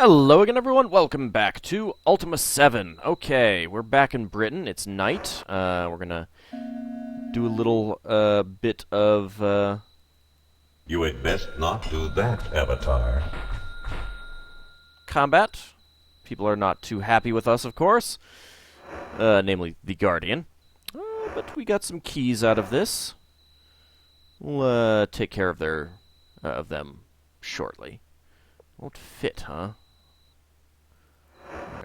Hello again, everyone. Welcome back to Ultima VII. Okay, we're back in Britain. It's night. We're gonna do a little bit of You had best not do that, Avatar. combat. People are not too happy with us, of course. Namely, the Guardian. But we got some keys out of this. We'll take care of them shortly. Won't fit, huh?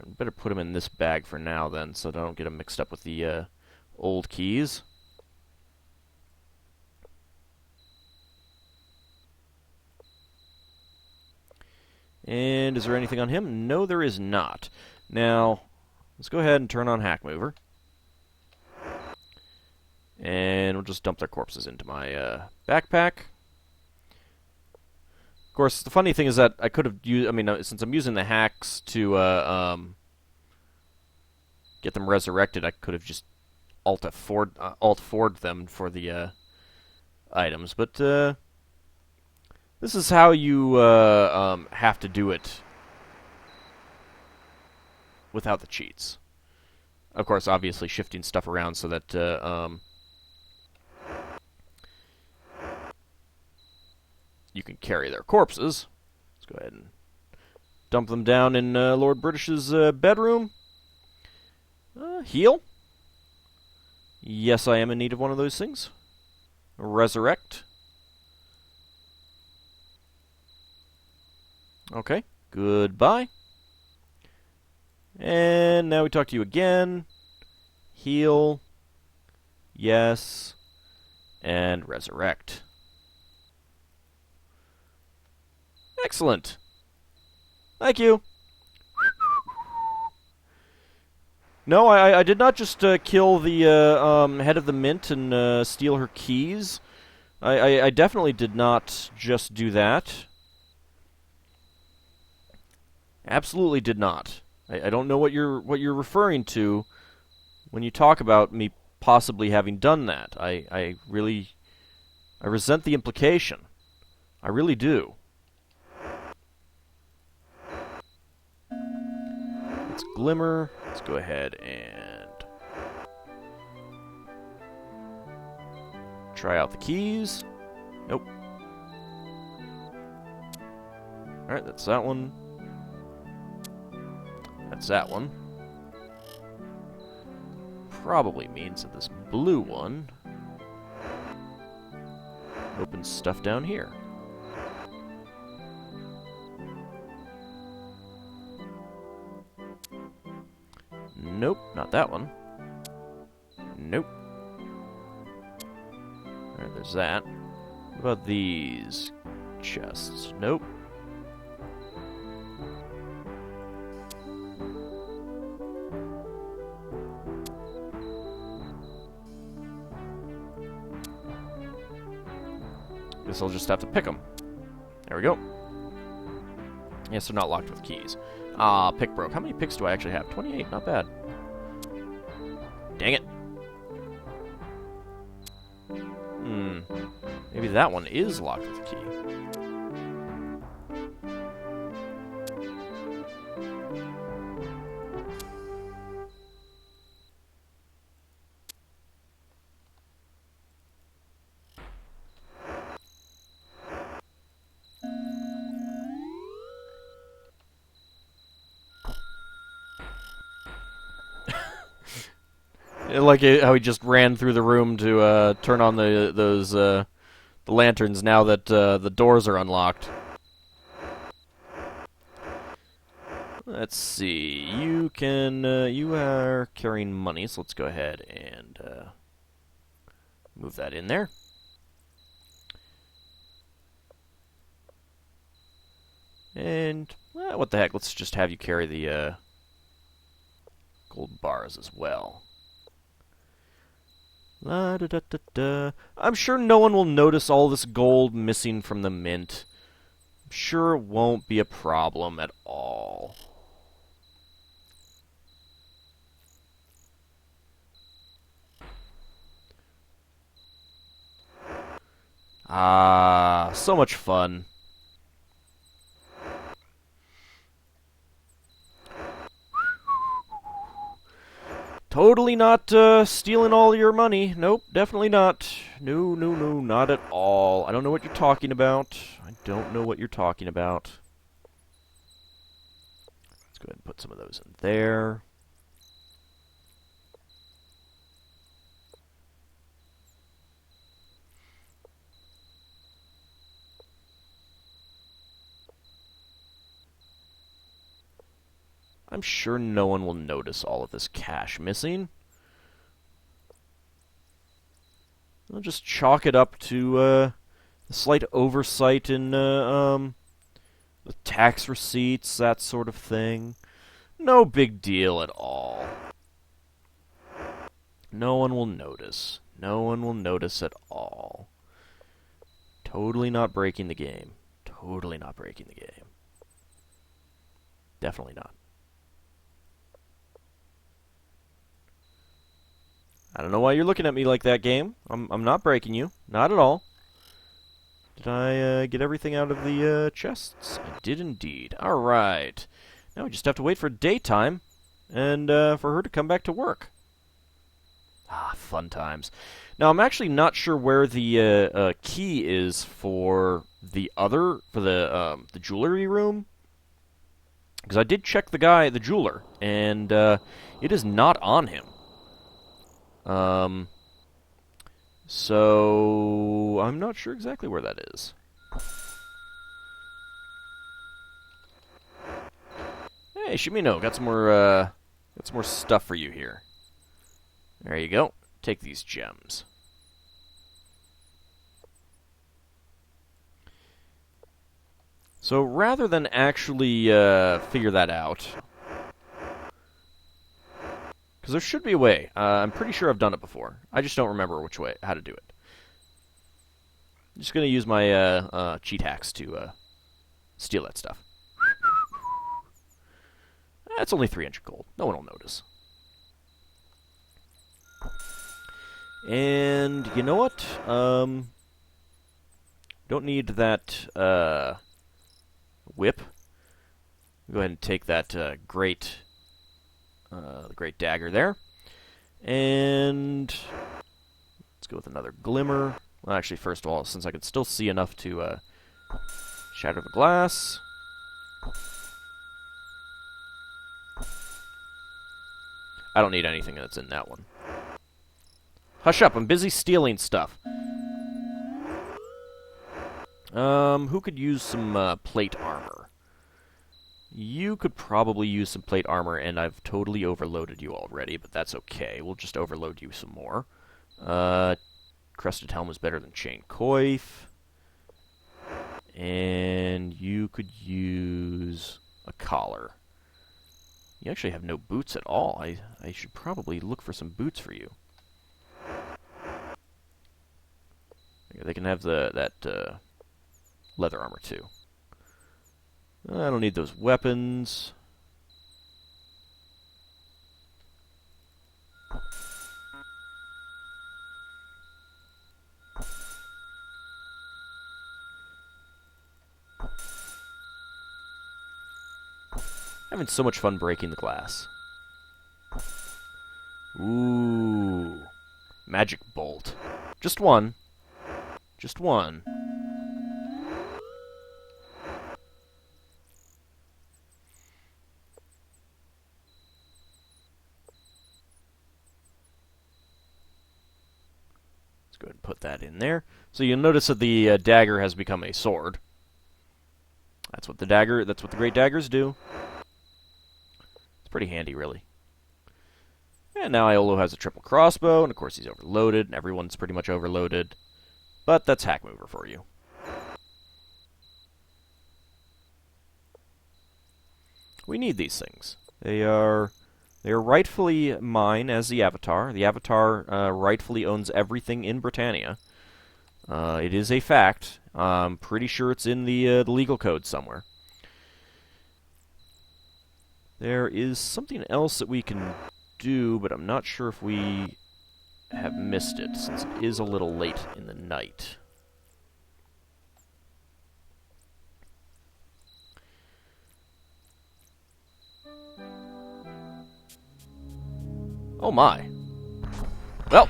Better put them in this bag for now, then, so that I don't get them mixed up with the old keys. And is there anything on him? No, there is not. Now, let's go ahead and turn on Hack Mover. And we'll just dump their corpses into my backpack. Of course, the funny thing is that I could have used... since I'm using the hacks to get them resurrected, I could have just alt-forward them for the items. But this is how you have to do it without the cheats. Of course, obviously shifting stuff around so that you can carry their corpses. Let's go ahead and dump them down in Lord British's bedroom. Heal. Yes, I am in need of one of those things. Resurrect. Okay, goodbye. And now we talk to you again. Heal. Yes. And resurrect. Excellent. Thank you. No, I did not just kill the head of the mint and steal her keys. I definitely did not just do that. Absolutely did not. I don't know what you're referring to when you talk about me possibly having done that. I resent the implication. I really do. Let's glimmer. Let's go ahead and try out the keys. Nope. Alright, that's that one. That's that one. Probably means that this blue one opens stuff down here. Nope, not that one. Nope. Alright, there's that. What about these chests? Nope. Guess I'll just have to pick them. There we go. Yes, they're not locked with keys. Ah, pick broke. How many picks do I actually have? 28, not bad. Dang it. Maybe that one is locked with a key. I like how he just ran through the room to turn on the lanterns now that the doors are unlocked. Let's see. You are carrying money, so let's go ahead and move that in there. And what the heck? Let's just have you carry the gold bars as well. La da da da da. I'm sure no one will notice all this gold missing from the mint. I'm sure it won't be a problem at all. Ah, so much fun. Totally not stealing all your money. Nope, definitely not. No, no, no, not at all. I don't know what you're talking about. I don't know what you're talking about. Let's go ahead and put some of those in there. I'm sure no one will notice all of this cash missing. I'll just chalk it up to a slight oversight in the tax receipts, that sort of thing. No big deal at all. No one will notice. No one will notice at all. Totally not breaking the game. Totally not breaking the game. Definitely not. I don't know why you're looking at me like that, game. I'm not breaking you. Not at all. Did I get everything out of the chests? I did indeed. Alright. Now we just have to wait for daytime and for her to come back to work. Ah, fun times. Now, I'm actually not sure where the key is for the jewelry room. Because I did check the jeweler, and it is not on him. So I'm not sure exactly where that is. Hey, Shimino, got some more stuff for you here. There you go. Take these gems. So rather than actually figure that out, because there should be a way. I'm pretty sure I've done it before. I just don't remember how to do it. I'm just going to use my cheat hacks to steal that stuff. That's only 300 gold. No one will notice. And you know what? Don't need that whip. Go ahead and take that great dagger there. And let's go with another glimmer. Well, actually, first of all, since I can still see enough to shatter the glass. I don't need anything that's in that one. Hush up, I'm busy stealing stuff. Who could use some plate armor? You could probably use some plate armor, and I've totally overloaded you already, but that's okay. We'll just overload you some more. Crested helm is better than chain coif. And you could use a collar. You actually have no boots at all. I should probably look for some boots for you. They can have that leather armor too. I don't need those weapons. Having so much fun breaking the glass. Ooh. Magic bolt. Just one. Just one. Let's go ahead and put that in there. So you'll notice that the dagger has become a sword. That's what the great daggers do. It's pretty handy, really. And now Iolo has a triple crossbow, and of course he's overloaded, and everyone's pretty much overloaded. But that's Hack Mover for you. We need these things. They are rightfully mine as the Avatar. The Avatar rightfully owns everything in Britannia. It is a fact. I'm pretty sure it's in the legal code somewhere. There is something else that we can do, but I'm not sure if we have missed it, since it is a little late in the night. Oh my. Well,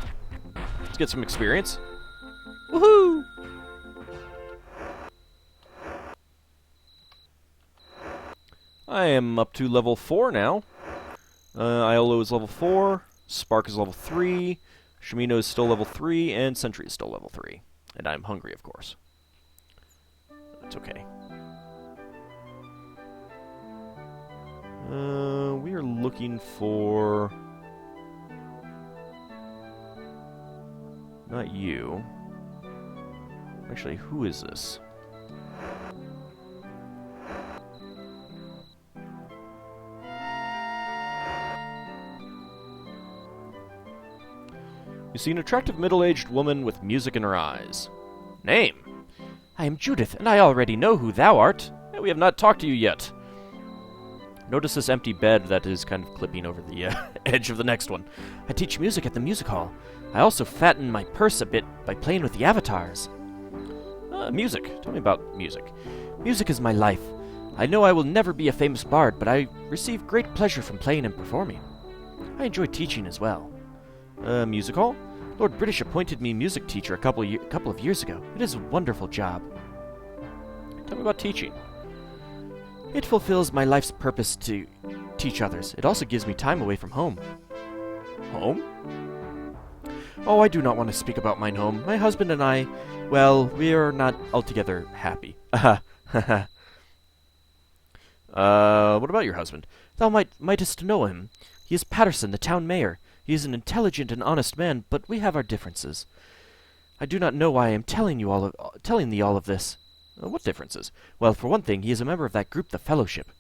let's get some experience. Woohoo! I am up to level 4 now. Iolo is level 4, Spark is level 3, Shimino is still level 3, and Sentry is still level 3. And I'm hungry, of course. That's okay. We are looking for... Not you. Actually, who is this? You see an attractive middle-aged woman with music in her eyes. Name? I am Judith, and I already know who thou art. We have not talked to you yet. Notice this empty bed that is kind of clipping over the edge of the next one. I teach music at the music hall. I also fatten my purse a bit by playing with the avatars. Music. Tell me about music. Music is my life. I know I will never be a famous bard, but I receive great pleasure from playing and performing. I enjoy teaching as well. Music hall? Lord British appointed me music teacher a couple of years ago. It is a wonderful job. Tell me about teaching. It fulfills my life's purpose to teach others. It also gives me time away from home. Home? Oh, I do not want to speak about mine home. My husband and I, well, we are not altogether happy. What about your husband? Thou mightest know him. He is Patterson, the town mayor. He is an intelligent and honest man, but we have our differences. I do not know why I am telling thee all of this. What differences? Well, for one thing, he is a member of that group, the Fellowship.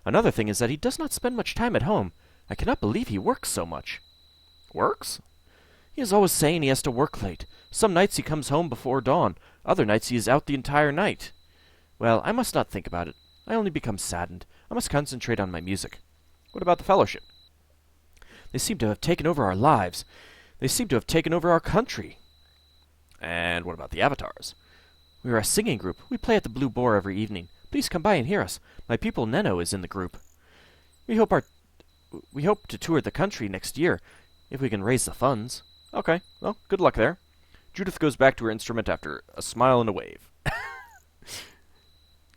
Another thing is that he does not spend much time at home. I cannot believe he works so much. Works? He is always saying he has to work late. Some nights he comes home before dawn. Other nights he is out the entire night. Well, I must not think about it. I only become saddened. I must concentrate on my music. What about the Fellowship? They seem to have taken over our lives. They seem to have taken over our country. And what about the avatars? We are a singing group. We play at the Blue Boar every evening. Please come by and hear us. My pupil Neno is in the group. We hope to tour the country next year, if we can raise the funds. Okay, well, good luck there. Judith goes back to her instrument after a smile and a wave.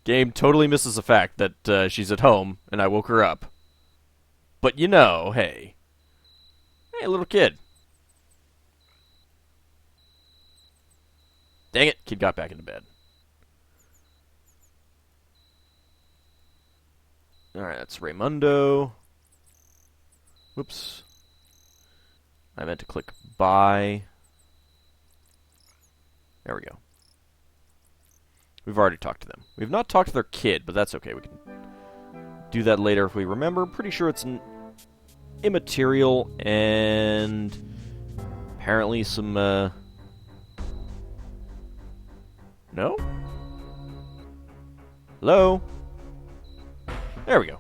Game totally misses the fact that she's at home, and I woke her up. But you know, hey. Hey, little kid. Dang it, kid got back into bed. Alright, that's Raymundo. Whoops. I meant to click buy. There we go. We've already talked to them. We've not talked to their kid, but that's okay. We can do that later if we remember. I'm pretty sure it's immaterial and apparently some, No? Hello? There we go.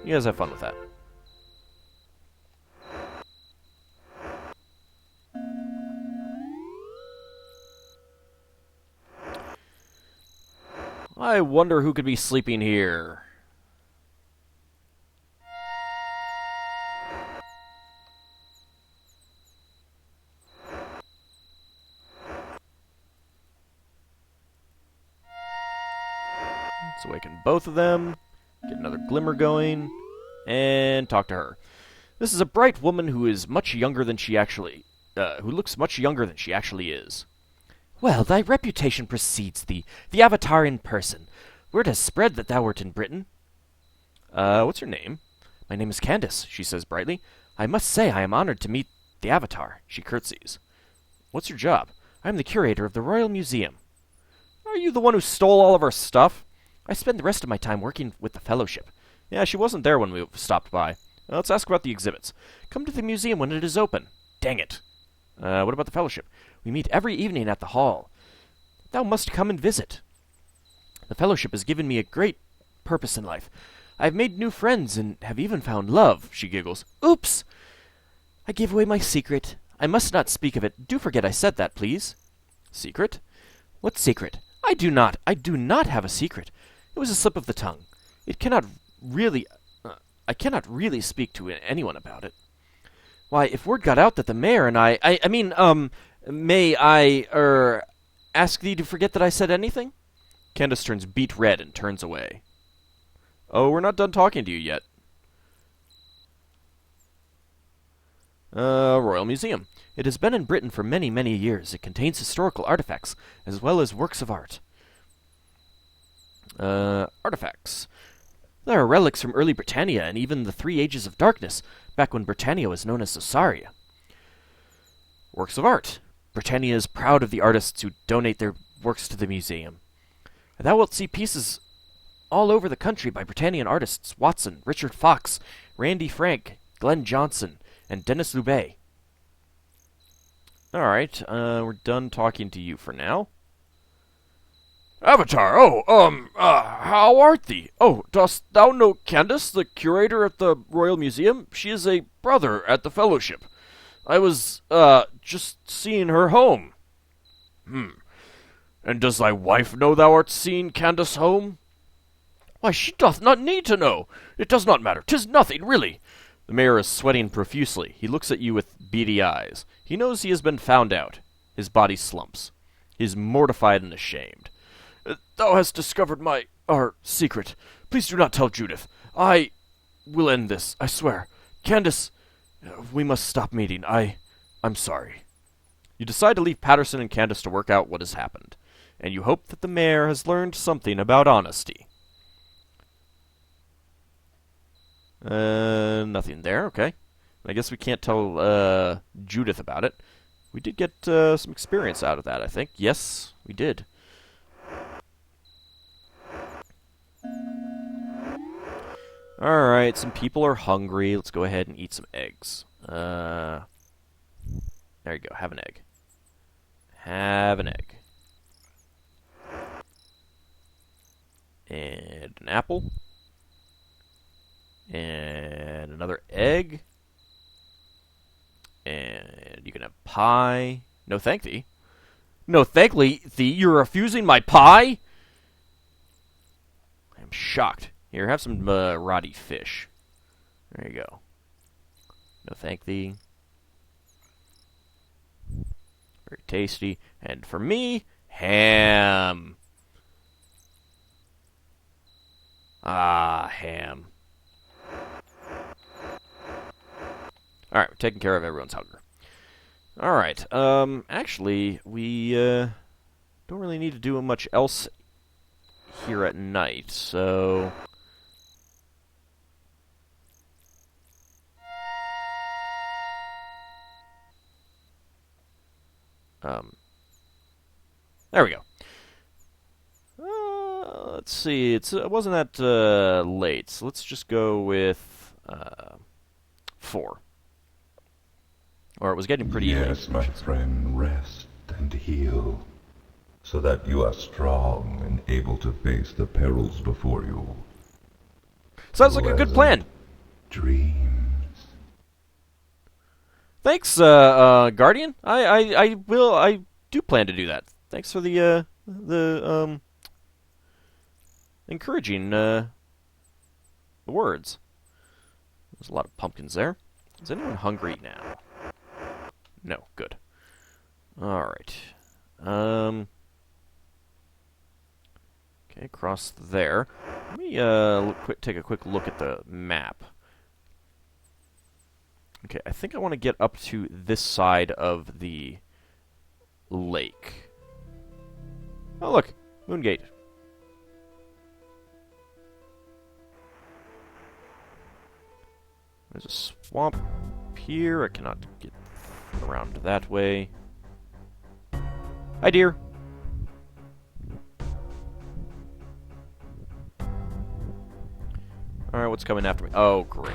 You guys have fun with that. I wonder who could be sleeping here. Let's awaken both of them, get another glimmer going, and talk to her. This is a bright woman who is much younger than she actually, who looks much younger than she actually is. Well, thy reputation precedes thee, the Avatar in person. Word has spread that thou wert in Britain. What's your name? My name is Candace, she says brightly. I must say I am honored to meet the Avatar. She curtsies. What's your job? I am the curator of the Royal Museum. Are you the one who stole all of our stuff? I spend the rest of my time working with the Fellowship. Yeah, she wasn't there when we stopped by. Let's ask about the exhibits. Come to the museum when it is open. Dang it. What about the Fellowship? We meet every evening at the hall. Thou must come and visit. The Fellowship has given me a great purpose in life. I have made new friends and have even found love, she giggles. Oops! I gave away my secret. I must not speak of it. Do forget I said that, please. Secret? What secret? I do not have a secret. It was a slip of the tongue. It cannot really... I cannot really speak to anyone about it. Why, if word got out that the mayor and I mean, may I, ask thee to forget that I said anything? Candace turns beet red and turns away. Oh, we're not done talking to you yet. Royal Museum. It has been in Britain for many, many years. It contains historical artifacts, as well as works of art. Artifacts. There are relics from early Britannia and even the 3 Ages of Darkness, back when Britannia was known as Sosaria. Works of art. Britannia is proud of the artists who donate their works to the museum. Thou wilt see pieces all over the country by Britannian artists Watson, Richard Fox, Randy Frank, Glenn Johnson, and Dennis Lubet. Alright, we're done talking to you for now. Avatar, how art thee? Oh, dost thou know Candace, the curator at the Royal Museum? She is a brother at the Fellowship. I was, just seeing her home. And does thy wife know thou art seeing Candace home? Why, she doth not need to know. It does not matter. 'Tis nothing, really. The mayor is sweating profusely. He looks at you with beady eyes. He knows he has been found out. His body slumps. He is mortified and ashamed. Thou hast discovered our secret. Please do not tell Judith. I will end this, I swear. Candace, we must stop meeting. I'm sorry. You decide to leave Patterson and Candace to work out what has happened, and you hope that the mayor has learned something about honesty. Nothing there, okay. I guess we can't tell, Judith about it. We did get, some experience out of that, I think. Yes, we did. Alright, some people are hungry. Let's go ahead and eat some eggs. There you go, have an egg. Have an egg. And an apple. And another egg. And you can have pie. No thank thee. No thank thee? You're refusing my pie? I'm shocked. Here, have some rotty fish. There you go. No thank thee. Very tasty. And for me, ham. Ah, ham. Alright, we're taking care of everyone's hunger. Alright, actually, we, don't really need to do much else here at night, so... there we go. Let's see, it wasn't that, late, so let's just go with, 4. Or it was getting pretty late. Yes, my friend, rest and heal, so that you are strong and able to face the perils before you. Sounds like a good plan. Dreams. Thanks, Guardian. I do plan to do that. Thanks for the encouraging, the words. There's a lot of pumpkins there. Is anyone hungry now? No, good. Alright. Okay, across there. Let me, take a quick look at the map. Okay, I think I want to get up to this side of the lake. Oh, look! Moongate. There's a swamp here. I cannot get around that way. Hi, dear. Alright, what's coming after me? Oh, great.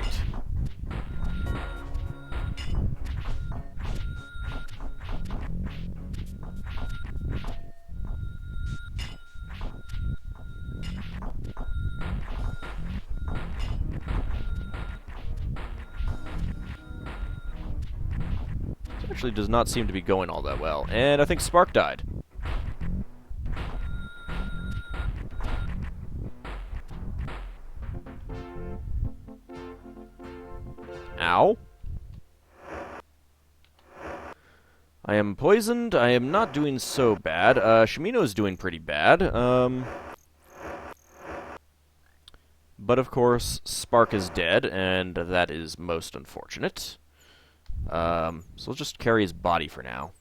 Actually does not seem to be going all that well. And I think Spark died. Ow. I am poisoned. I am not doing so bad. Shimino's doing pretty bad. But of course, Spark is dead, and that is most unfortunate. So we'll just carry his body for now.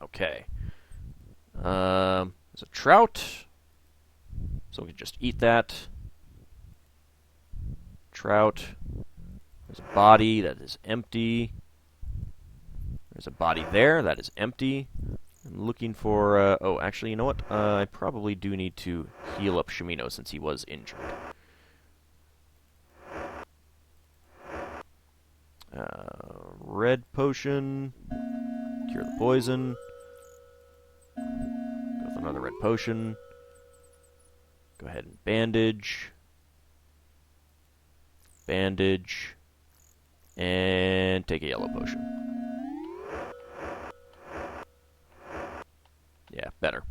Okay. There's a trout. So we can just eat that. Trout. There's a body that is empty. There's a body there that is empty. I'm looking for... oh, actually, you know what? I probably do need to heal up Shimino since he was injured. Red potion. Cure the poison. Go with another red potion. Go ahead and bandage. Bandage. And take a yellow potion. Yeah, better.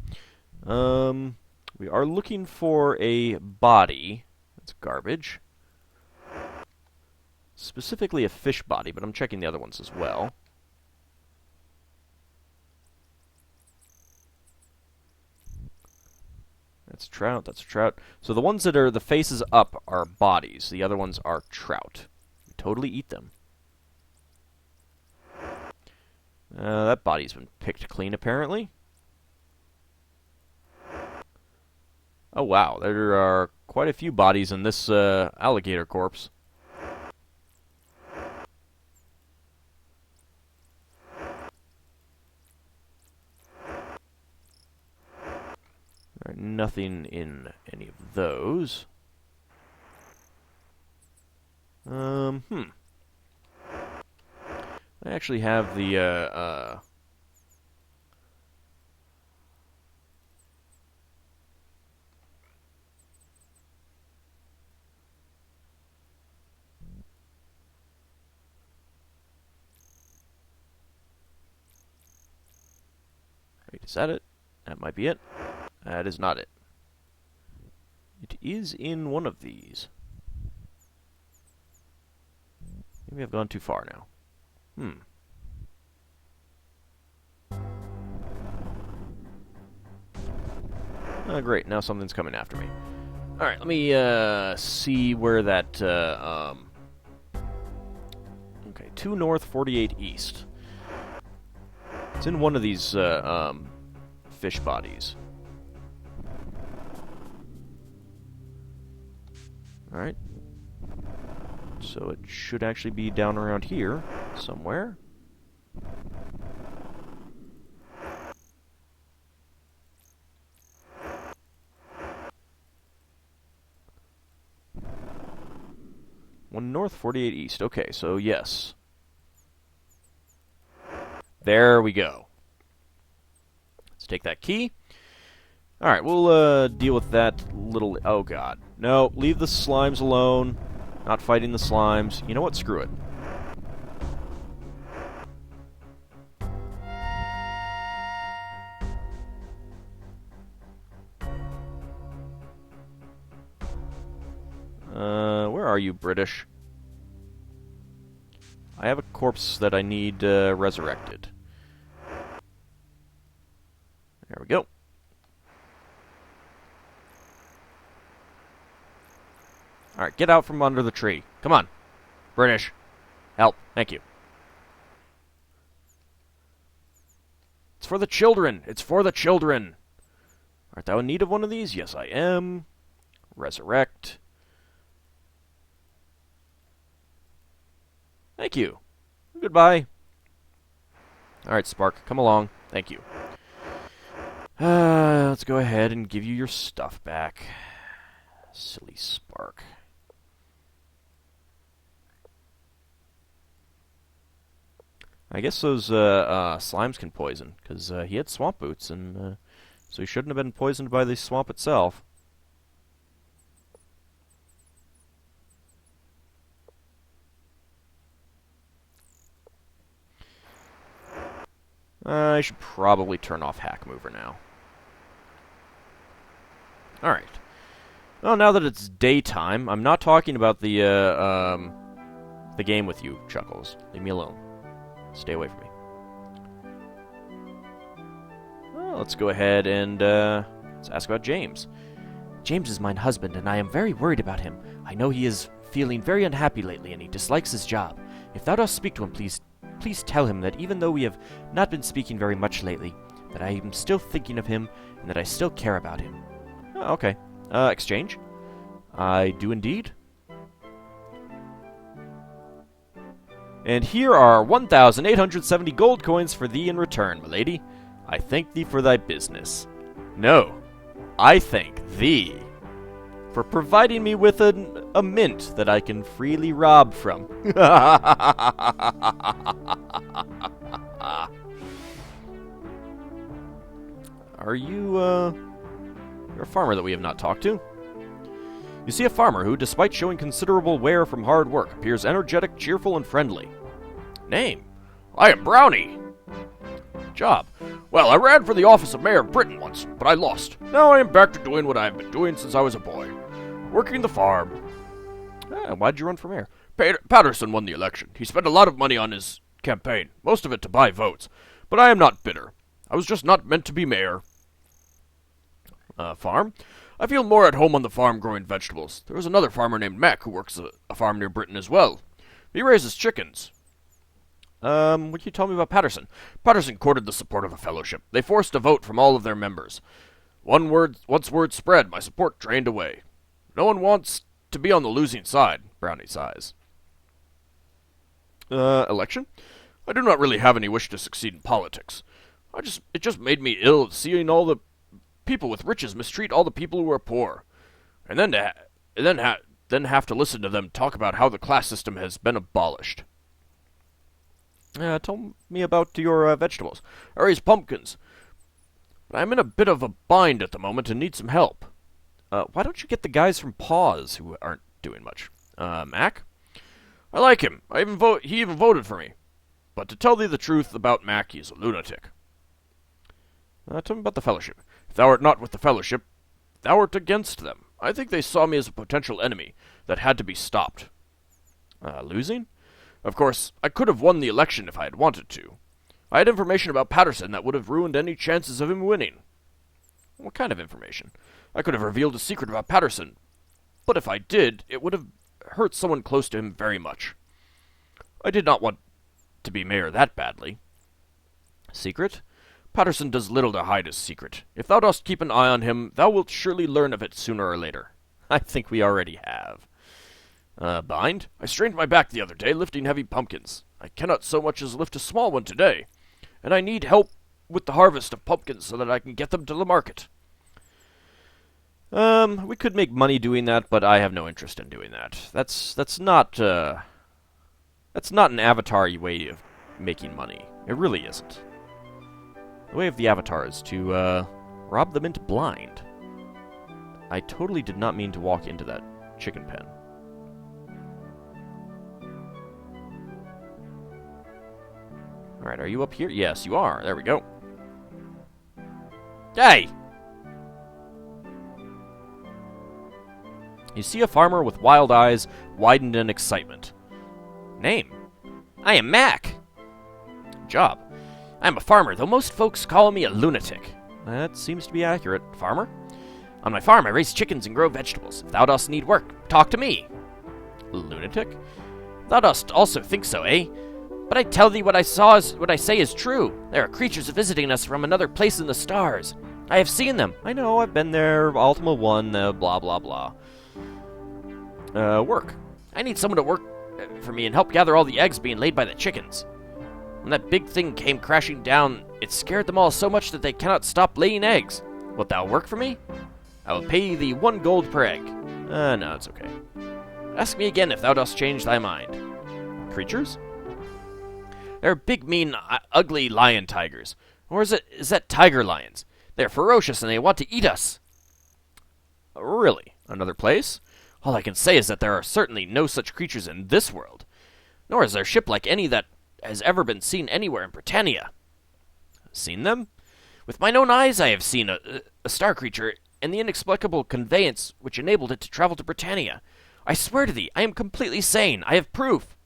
We are looking for a body. That's garbage. Specifically a fish body, but I'm checking the other ones as well. That's a trout, that's a trout. So the ones that are the faces up are bodies. The other ones are trout. We totally eat them. That body's been picked clean, apparently. Oh, wow. There are quite a few bodies in this alligator corpse. All right, nothing in any of those. I actually have the, Wait, is that it? That might be it. That is not it. It is in one of these. Maybe I've gone too far now. Oh, great. Now something's coming after me. Alright, let me see where that... Okay, 2 north, 48 east. It's in one of these fish bodies. Alright. So it should actually be down around here somewhere. One north, 48 east. Okay, so yes. There we go. Let's take that key. Alright, we'll deal with that little... Oh, God. No, leave the slimes alone. Not fighting the slimes. You know what? Screw it. Where are you, British? I have a corpse that I need resurrected. There we go. Alright, get out from under the tree. Come on. British. Help. Thank you. It's for the children. It's for the children. Art thou in need of one of these? Yes, I am. Resurrect. Thank you. Goodbye. Alright, Spark. Come along. Thank you. Let's go ahead and give you your stuff back. Silly Spark. I guess those slimes can poison, because he had swamp boots, and so he shouldn't have been poisoned by the swamp itself. I should probably turn off Hack Mover now. Alright. Oh, now that it's daytime, I'm not talking about the game with you, Chuckles. Leave me alone. Stay away from me. Well, let's go ahead and, let's ask about James. James is my husband, and I am very worried about him. I know he is feeling very unhappy lately, and he dislikes his job. If thou dost speak to him, please tell him that even though we have not been speaking very much lately, that I am still thinking of him, and that I still care about him. Oh, okay. Exchange? I do indeed. And here are 1,870 gold coins for thee in return, milady. I thank thee for thy business. No, I thank thee for providing me with a mint that I can freely rob from. Are you, you're a farmer that we have not talked to? You see a farmer who, despite showing considerable wear from hard work, appears energetic, cheerful, and friendly. Name? I am Brownie. Job? Well, I ran for the office of Mayor of Britain once, but I lost. Now I am back to doing what I have been doing since I was a boy. Working the farm. Why'd you run for mayor? Patterson won the election. He spent a lot of money on his campaign, most of it to buy votes. But I am not bitter. I was just not meant to be mayor. Farm? I feel more at home on the farm growing vegetables. There is another farmer named Mac who works a farm near Britain as well. He raises chickens. What can you tell me about Patterson? Patterson courted the support of the fellowship. They forced a vote from all of their members. Once word spread, my support drained away. No one wants to be on the losing side, Brownie sighs. Election? I do not really have any wish to succeed in politics. It just made me ill seeing all the people with riches mistreat all the people who are poor. And then have to listen to them talk about how the class system has been abolished. Tell me about your vegetables. I raise pumpkins. But I'm in a bit of a bind at the moment and need some help. Why don't you get the guys from Paws who aren't doing much? Mac? I like him. He even voted for me. But to tell thee the truth about Mac, he's a lunatic. Tell me about the Fellowship. If thou art not with the Fellowship, thou art against them. I think they saw me as a potential enemy that had to be stopped. Losing? Of course, I could have won the election if I had wanted to. I had information about Patterson that would have ruined any chances of him winning. What kind of information? I could have revealed a secret about Patterson, but if I did, it would have hurt someone close to him very much. I did not want to be mayor that badly. Secret? Patterson does little to hide his secret. If thou dost keep an eye on him, thou wilt surely learn of it sooner or later. I think we already have. Bind? I strained my back the other day lifting heavy pumpkins. I cannot so much as lift a small one today, and I need help with the harvest of pumpkins so that I can get them to the market. We could make money doing that, but I have no interest in doing that. That's not an Avatar way of making money. It really isn't. The way of the Avatar is to rob them into blind. I totally did not mean to walk into that chicken pen. Alright, are you up here? Yes, you are. There we go. Hey! You see a farmer with wild eyes, widened in excitement. Name? I am Mac. Job? I am a farmer, though most folks call me a lunatic. That seems to be accurate. Farmer? On my farm, I raise chickens and grow vegetables. If thou dost need work, talk to me. Lunatic? Thou dost also think so, eh? But I tell thee what I say is true. There are creatures visiting us from another place in the stars. I have seen them. I know, I've been there. Ultima VII, blah, blah, blah. Work. I need someone to work for me and help gather all the eggs being laid by the chickens. When that big thing came crashing down, it scared them all so much that they cannot stop laying eggs. Wilt thou work for me? I will pay thee 1 gold per egg. No, it's okay. Ask me again if thou dost change thy mind. Creatures? They're big, mean, ugly lion tigers. Or is that tiger lions? They're ferocious and they want to eat us. Really? Another place? All I can say is that there are certainly no such creatures in this world. Nor is there ship like any that has ever been seen anywhere in Britannia. Seen them? With mine own eyes I have seen a star creature and the inexplicable conveyance which enabled it to travel to Britannia. I swear to thee, I am completely sane. I have proof.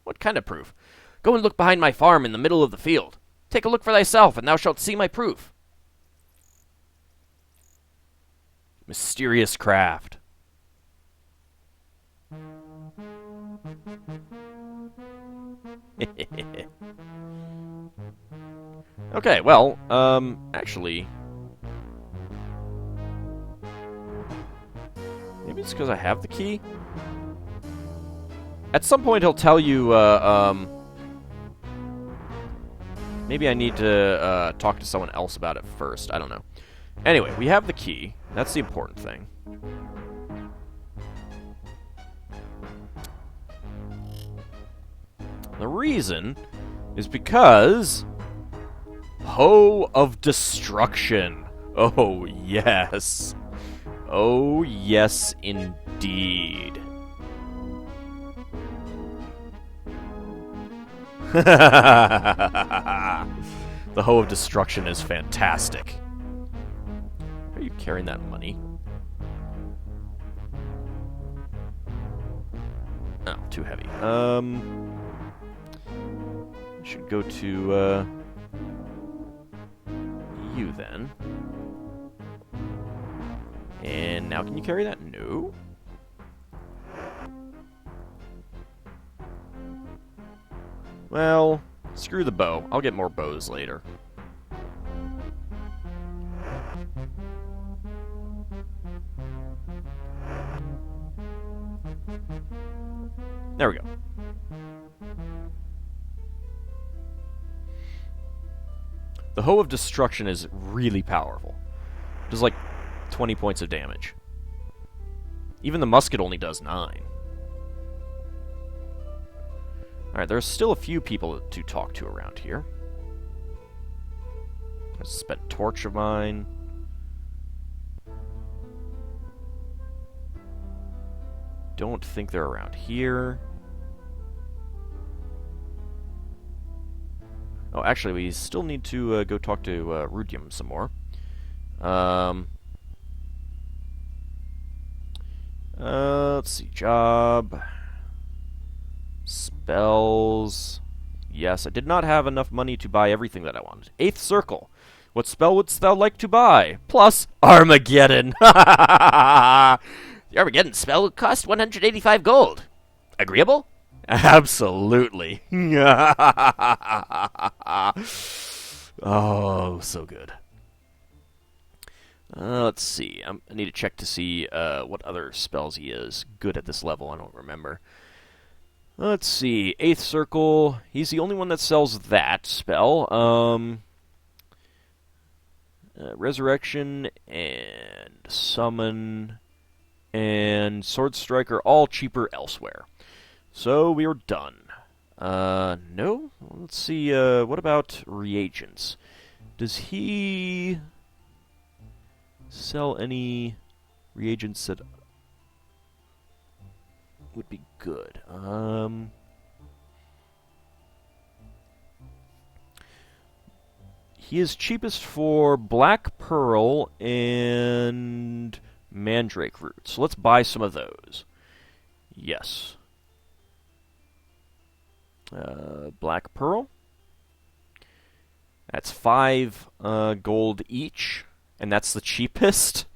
What kind of proof? Go and look behind my farm in the middle of the field. Take a look for thyself, and thou shalt see my proof. Mysterious craft. Okay, well, actually... maybe it's because I have the key? At some point he'll tell you, maybe I need to, talk to someone else about it first. I don't know. Anyway, we have the key. That's the important thing. The reason is because... Hoe of Destruction. Oh, yes. Oh, yes, indeed. The Hoe of Destruction is fantastic. Are you carrying that money? Oh, too heavy. I should go to, you then. And now can you carry that? No. Well, screw the bow. I'll get more bows later. There we go. The Hoe of Destruction is really powerful. It does like 20 points of damage. Even the musket only does 9. Alright, there's still a few people to talk to around here. A spent torch of mine. Don't think they're around here. Oh, actually, we still need to go talk to Rudium some more. Let's see. Job. Spells. Yes, I did not have enough money to buy everything that I wanted. 8th Circle. What spell wouldst thou like to buy? Plus Armageddon. The Armageddon spell would cost 185 gold. Agreeable? Absolutely. Oh, so good. Let's see. I need to check to see what other spells he is good at this level. I don't remember. Let's see. 8th Circle. He's the only one that sells that spell. Resurrection and Summon and Sword Strike are all cheaper elsewhere. So we are done. No? Let's see, what about reagents? Does he sell any reagents that would be good? He is cheapest for Black Pearl and Mandrake Root. So let's buy some of those. Yes. Black Pearl. That's 5 gold each, and that's the cheapest.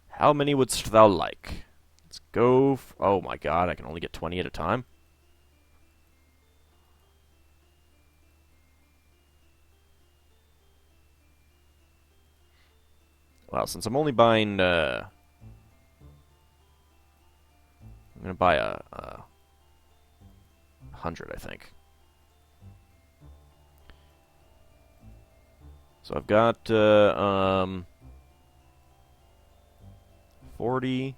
How many wouldst thou like? Let's go. Oh my god, I can only get 20 at a time. Well, since I'm only buying, I'm gonna buy a 100, I think. So I've got 40.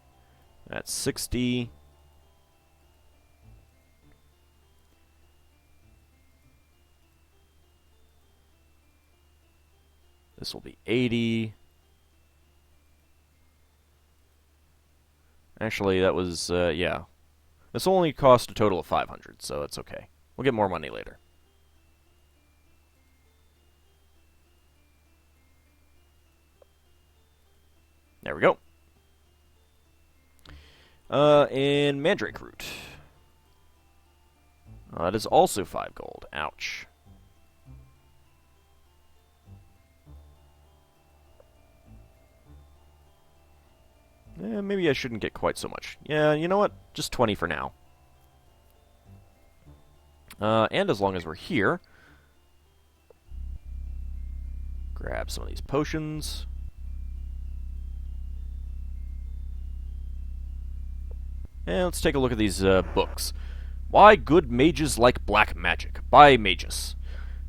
That's 60. This will be 80. Actually, that was, yeah. This will only cost a total of 500, so that's okay. We'll get more money later. There There we go. And Mandrake Root. That is also 5 gold. Ouch. Maybe I shouldn't get quite so much. Yeah, you know what? Just 20 for now. And as long as we're here, grab some of these potions. And let's take a look at these books. Why Good Mages Like Black Magic by Magus.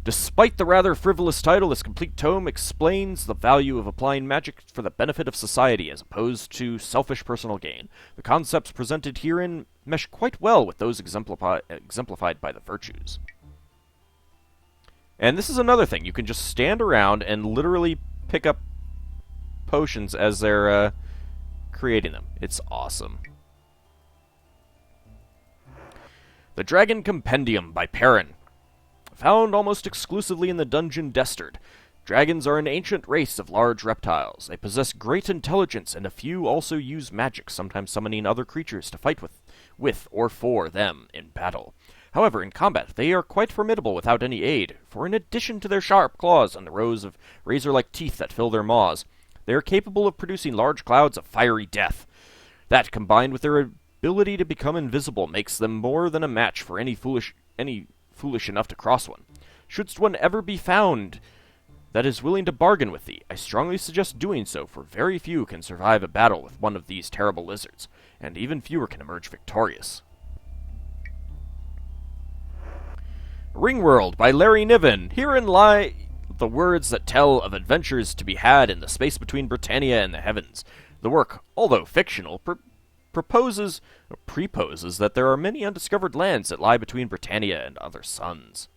Despite the rather frivolous title, this complete tome explains the value of applying magic for the benefit of society as opposed to selfish personal gain. The concepts presented herein mesh quite well with those exemplified by the virtues. And this is another thing. You can just stand around and literally pick up potions as they're creating them. It's awesome. The Dragon Compendium by Perrin. Found almost exclusively in the dungeon Destard. Dragons are an ancient race of large reptiles. They possess great intelligence, and a few also use magic, sometimes summoning other creatures to fight with or for them in battle. However, in combat, they are quite formidable without any aid, for in addition to their sharp claws and the rows of razor-like teeth that fill their maws, they are capable of producing large clouds of fiery death. That, combined with their ability to become invisible, makes them more than a match for any foolish enough to cross one. Shouldst one ever be found that is willing to bargain with thee, I strongly suggest doing so, for very few can survive a battle with one of these terrible lizards, and even fewer can emerge victorious. Ringworld by Larry Niven. Herein lie the words that tell of adventures to be had in the space between Britannia and the heavens. The work, although fictional, preposes that there are many undiscovered lands that lie between Britannia and other suns.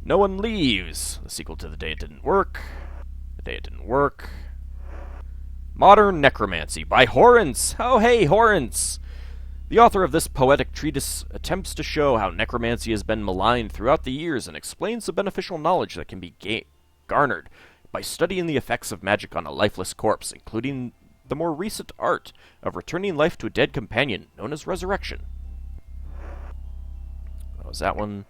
No One Leaves, the sequel to The Day It Didn't Work. The Day It Didn't Work. Modern Necromancy by Horrence. Oh, hey, Horrence! The author of this poetic treatise attempts to show how necromancy has been maligned throughout the years and explains the beneficial knowledge that can be garnered by studying the effects of magic on a lifeless corpse, including the more recent art of returning life to a dead companion, known as resurrection. What was that one?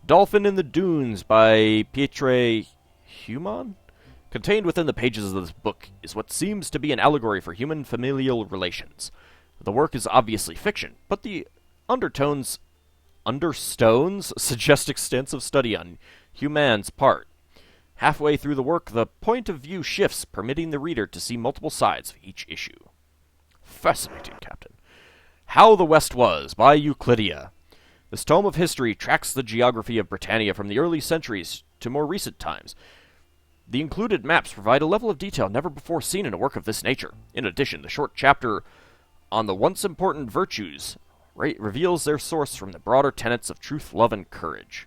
Dolphin in the Dunes by Pietre Human? Contained within the pages of this book is what seems to be an allegory for human familial relations. The work is obviously fiction, but the understones suggest extensive study on Human's part. Halfway through the work, the point of view shifts, permitting the reader to see multiple sides of each issue. Fascinating, Captain. How the West Was by Euclidia. This tome of history tracks the geography of Britannia from the early centuries to more recent times. The included maps provide a level of detail never before seen in a work of this nature. In addition, the short chapter on the once important virtues reveals their source from the broader tenets of truth, love, and courage.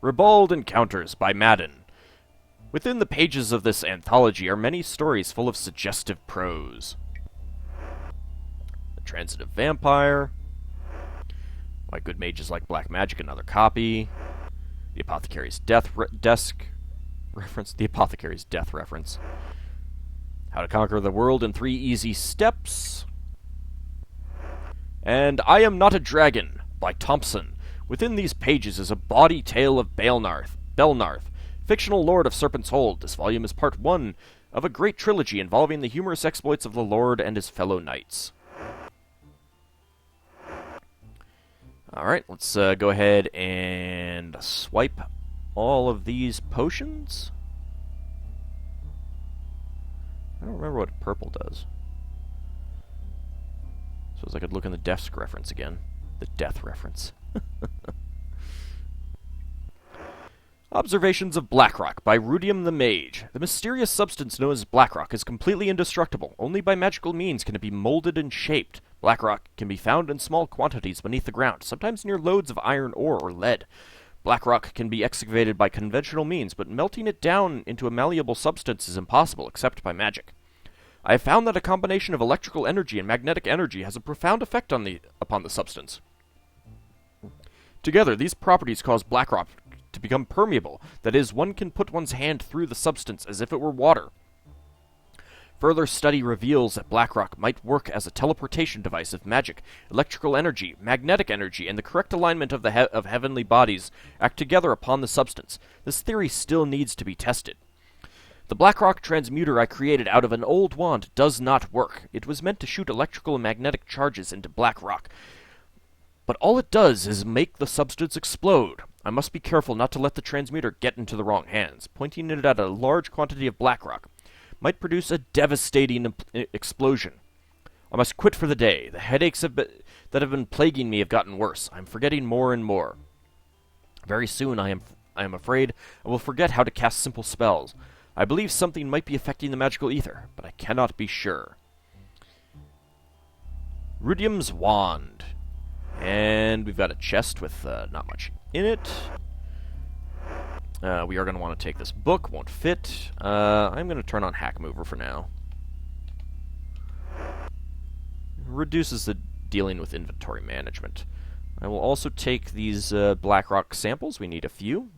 Ribald Encounters by Madden. Within the pages of this anthology are many stories full of suggestive prose. The Transitive Vampire. Why Good Mages Like Black Magic, another copy. The Apothecary's Death reference. The Apothecary's Death reference. How to Conquer the World in 3 Easy Steps. And I Am Not a Dragon by Thompson. Within these pages is a bawdy tale of Belnarth, fictional lord of Serpent's Hold. This volume is part 1 of a great trilogy involving the humorous exploits of the lord and his fellow knights. Alright, let's go ahead and swipe all of these potions. I don't remember what purple does. Suppose I could look in the desk reference again. The death reference. Observations of Blackrock by Rudium the Mage. The mysterious substance known as Blackrock is completely indestructible. Only by magical means can it be molded and shaped. Blackrock can be found in small quantities beneath the ground, sometimes near loads of iron ore or lead. Blackrock can be excavated by conventional means, but melting it down into a malleable substance is impossible except by magic. I have found that a combination of electrical energy and magnetic energy has a profound effect upon the substance. Together, these properties cause Blackrock to become permeable. That is, one can put one's hand through the substance as if it were water. Further study reveals that Blackrock might work as a teleportation device if magic, electrical energy, magnetic energy, and the correct alignment of the of heavenly bodies act together upon the substance. This theory still needs to be tested. The Blackrock transmuter I created out of an old wand does not work. It was meant to shoot electrical and magnetic charges into Blackrock, but all it does is make the substance explode. I must be careful not to let the transmuter get into the wrong hands. Pointing it at a large quantity of Blackrock might produce a devastating explosion. I must quit for the day. The headaches that have been plaguing me have gotten worse. I'm forgetting more and more. Very soon, I am afraid I will forget how to cast simple spells. I believe something might be affecting the magical ether, but I cannot be sure. Rudium's Wand. And we've got a chest with not much in it. We are going to want to take this book. Won't fit. I'm going to turn on Hack Mover for now. Reduces the dealing with inventory management. I will also take these Blackrock samples. We need a few.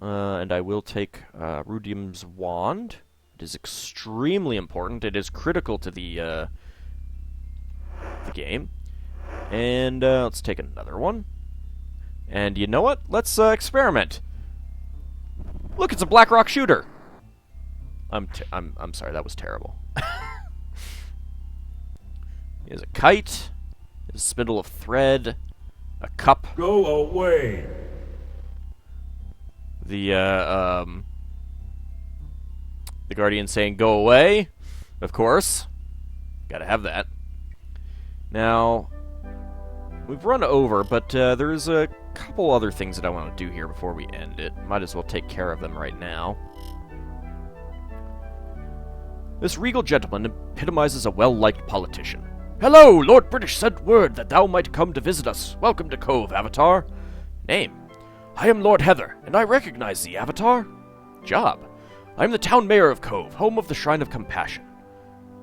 And I will take Rudium's Wand. It is extremely important. It is critical to the game. And let's take another one. And you know what? Let's experiment. Look, it's a Blackrock shooter. I'm sorry, that was terrible. Here's a kite. Here's a spindle of thread. A cup. Go away. The Guardian saying, "Go away." Of course. Gotta have that. Now, we've run over, but there's a couple other things that I want to do here before we end it. Might as well take care of them right now. This regal gentleman epitomizes a well-liked politician. "Hello! Lord British sent word that thou might come to visit us. Welcome to Cove, Avatar." Name: I am Lord Heather, and I recognize thee, Avatar. Job: I am the town mayor of Cove, home of the Shrine of Compassion.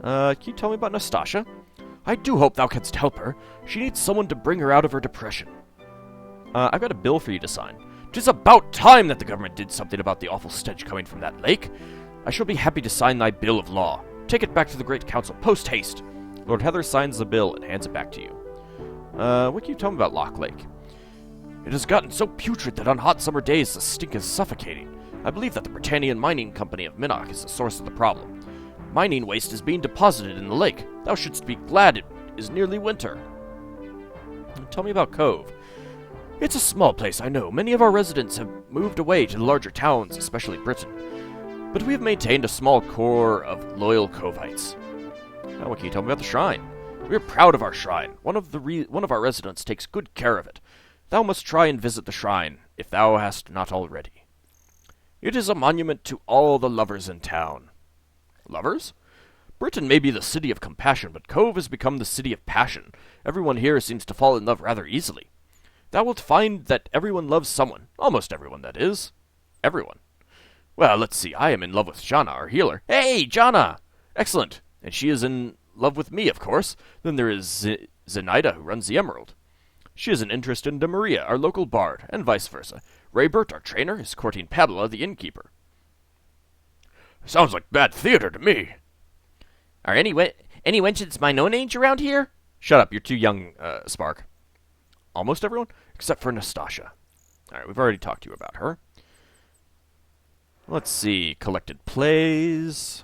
Can you tell me about Nastasha? I do hope thou canst help her. She needs someone to bring her out of her depression. I've got a bill for you to sign. 'Tis about time that the government did something about the awful stench coming from that lake. I shall be happy to sign thy bill of law. Take it back to the Great Council, post-haste. Lord Heather signs the bill and hands it back to you. What can you tell me about Lock Lake? It has gotten so putrid that on hot summer days the stink is suffocating. I believe that the Britannian Mining Company of Minnock is the source of the problem. Mining waste is being deposited in the lake. Thou shouldst be glad it is nearly winter. Tell me about Cove. It's a small place, I know. Many of our residents have moved away to the larger towns, especially Britain. But we have maintained a small core of loyal Covites. Now, what can you tell me about the shrine? We are proud of our shrine. One of our residents takes good care of it. Thou must try and visit the shrine, if thou hast not already. It is a monument to all the lovers in town. Lovers? Britain may be the city of compassion, but Cove has become the city of passion. Everyone here seems to fall in love rather easily. Thou wilt find that everyone loves someone. Almost everyone, that is. Everyone. Well, let's see. I am in love with Jaana, our healer. Hey, Jaana! Excellent. And she is in love with me, of course. Then there is Zenaida, who runs the Emerald. She is an interest in Maria, our local bard, and vice versa. Raybert, our trainer, is courting Pamela, the innkeeper. Sounds like bad theater to me. Are any wenches my known age around here? Shut up, you're too young, Spark. Almost everyone? Except for Nastasha. Alright, we've already talked to you about her. Let's see. Collected plays.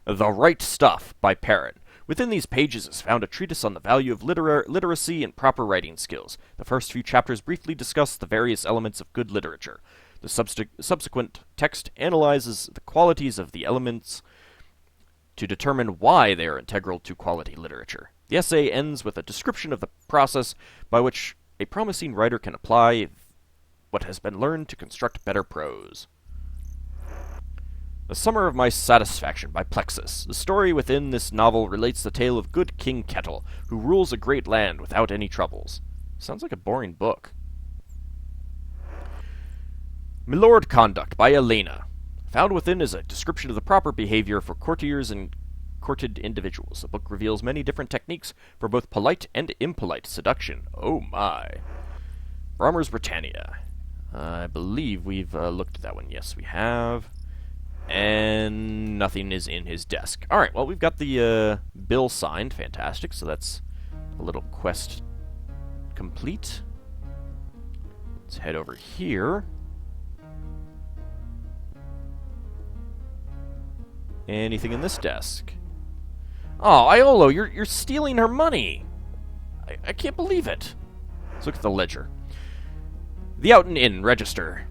The Right Stuff by Perrin. Within these pages is found a treatise on the value of literacy and proper writing skills. The first few chapters briefly discuss the various elements of good literature. The subsequent text analyzes the qualities of the elements to determine why they are integral to quality literature. The essay ends with a description of the process by which a promising writer can apply what has been learned to construct better prose. The Summer of My Satisfaction by Plexus. The story within this novel relates the tale of good King Kettle, who rules a great land without any troubles. Sounds like a boring book. Milord Conduct by Elena. Found within is a description of the proper behavior for courtiers and courted individuals. The book reveals many different techniques for both polite and impolite seduction. Oh my. Brommer's Britannia. I believe we've looked at that one. Yes, we have. And nothing is in his desk. Alright, well, we've got the bill signed. Fantastic. So that's a little quest complete. Let's head over here. Anything in this desk? Oh, Iolo, you're stealing her money. I can't believe it. Let's look at the ledger. The Outen Inn register.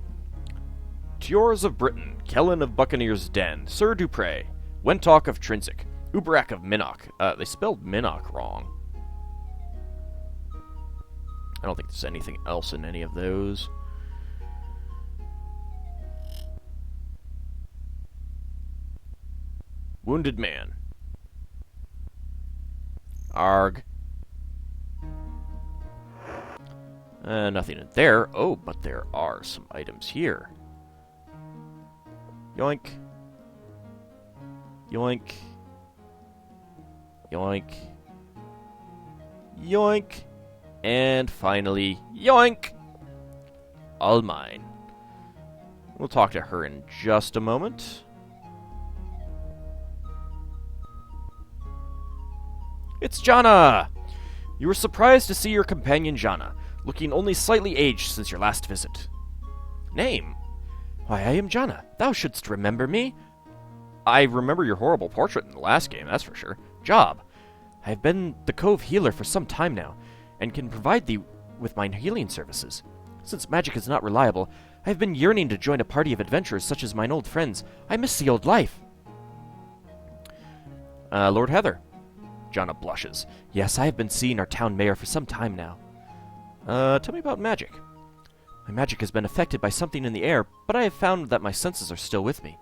Tiors of Britain, Kellen of Buccaneer's Den, Sir Dupre, Wentalk of Trinsic, Uberak of Minnock. They spelled Minnock wrong. I don't think there's anything else in any of those. Wounded Man. Arg. Nothing in there. Oh, but there are some items here. Yoink. Yoink. Yoink. Yoink. And finally, yoink! All mine. We'll talk to her in just a moment. It's Jaana! You were surprised to see your companion Jaana, looking only slightly aged since your last visit. Name? Why, I am Jaana. Thou shouldst remember me. I remember your horrible portrait in the last game, that's for sure. Job. I have been the Cove healer for some time now, and can provide thee with mine healing services. Since magic is not reliable, I have been yearning to join a party of adventurers such as mine old friends. I miss the old life. Lord Heather. Jaana blushes. Yes, I have been seeing our town mayor for some time now. Tell me about magic. My magic has been affected by something in the air, but I have found that my senses are still with me.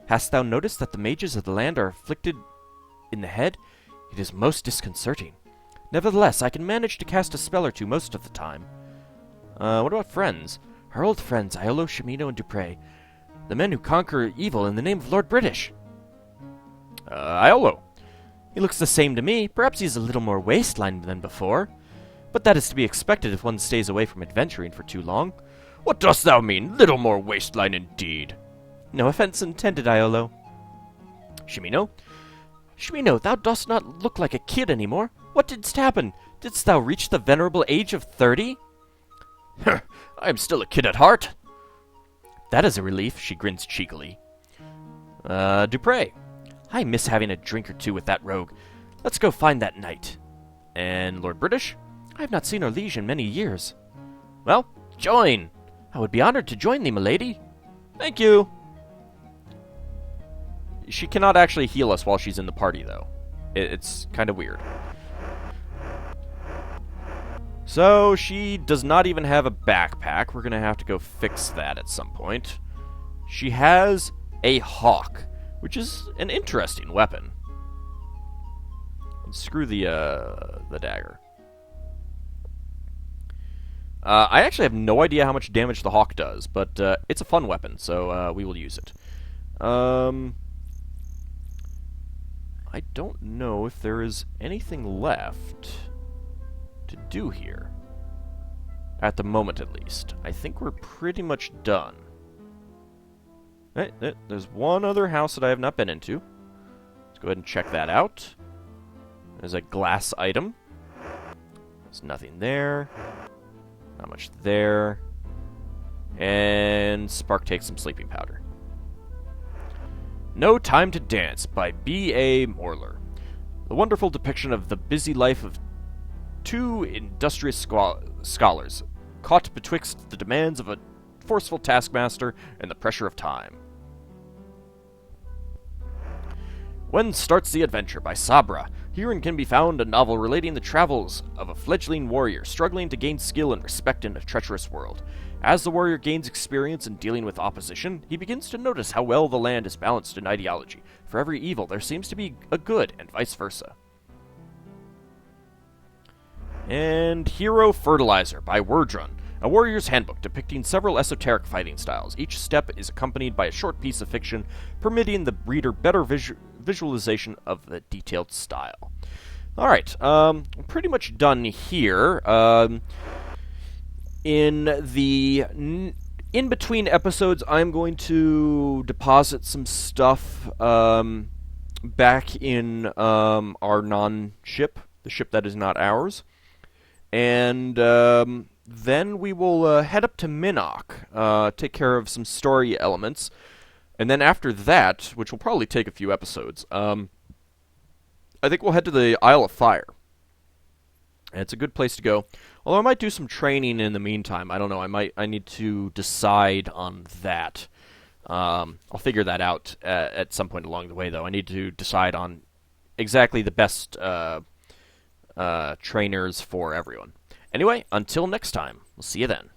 Hast thou noticed that the mages of the land are afflicted in the head? It is most disconcerting. Nevertheless, I can manage to cast a spell or two most of the time. What about friends? Our old friends, Iolo, Shimino, and Dupre. The men who conquer evil in the name of Lord British. Iolo. He looks the same to me. Perhaps he's a little more waistline than before. But that is to be expected if one stays away from adventuring for too long. What dost thou mean, little more waistline indeed? No offense intended, Iolo. Shimino? Shimino, thou dost not look like a kid anymore. What didst happen? Didst thou reach the venerable age of 30? I am still a kid at heart. That is a relief, she grins cheekily. Dupre. I miss having a drink or two with that rogue. Let's go find that knight. And Lord British? I have not seen our liege in many years. Well, join. I would be honored to join thee, milady. Thank you. She cannot actually heal us while she's in the party, though. It's kind of weird. So, she does not even have a backpack. We're going to have to go fix that at some point. She has a hawk, which is an interesting weapon. And screw the dagger. I actually have no idea how much damage the hawk does, but it's a fun weapon, so we will use it. I don't know if there is anything left to do here. At the moment, at least. I think we're pretty much done. There's one other house that I have not been into. Let's go ahead and check that out. There's a glass item. There's nothing there. Not much there. And Spark takes some sleeping powder. No Time to Dance by B.A. Morler. The wonderful depiction of the busy life of two industrious scholars, caught betwixt the demands of a forceful taskmaster and the pressure of time. When Starts the Adventure by Sabra. Herein can be found a novel relating the travels of a fledgling warrior struggling to gain skill and respect in a treacherous world. As the warrior gains experience in dealing with opposition, he begins to notice how well the land is balanced in ideology. For every evil, there seems to be a good, and vice versa. And Hero Fertilizer by Wordrun, a warrior's handbook depicting several esoteric fighting styles. Each step is accompanied by a short piece of fiction, permitting the reader better visualization of the detailed style. Alright, pretty much done here. in the in between episodes, I'm going to deposit some stuff back in our non-ship, the ship that is not ours, and then we will head up to Minnock, take care of some story elements, and then after that, which will probably take a few episodes, I think we'll head to the Isle of Fire. And it's a good place to go. Although I might do some training in the meantime. I don't know. I need to decide on that. I'll figure that out at some point along the way, though. I need to decide on exactly the best trainers for everyone. Anyway, until next time. We'll see you then.